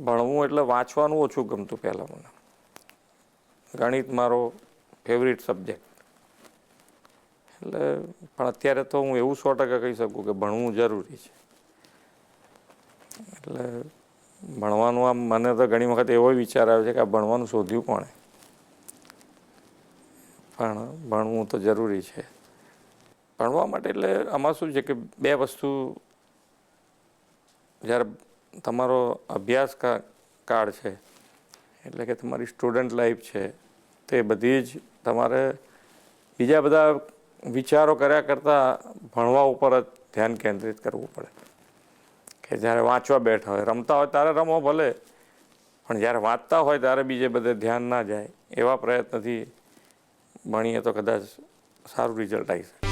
ભણવું એટલે વાંચવાનું ઓછું ગમતું પહેલાં મને. ગણિત મારો ફેવરિટ સબ્જેક્ટ. એટલે પણ અત્યારે તો હું એવું 100% કહી શકું કે ભણવું જરૂરી છે. એટલે ભણવાનું આમ મને તો ઘણી વખત એવો વિચાર આવે છે કે આ ભણવાનું શોધ્યું કોણે, પણ ભણવું તો જરૂરી છે. ભણવા માટે એટલે આમાં શું છે કે બે વસ્તુ, જ્યારે તમારો અભ્યાસ કાળ છે એટલે કે તમારી સ્ટુડન્ટ લાઈફ છે, તે બધી જ તમારે બીજા બધા વિચારો કર્યા કરતાં ભણવા ઉપર જ ધ્યાન કેન્દ્રિત કરવું પડે. કે જ્યારે વાંચવા બેઠા હોય, રમતા હોય ત્યારે રમો ભલે, પણ જ્યારે વાંચતા હોય ત્યારે બીજે બધે ધ્યાન ના જાય. એવા પ્રયત્નથી ભણીએ તો કદાચ સારું રિઝલ્ટ આવી શકે.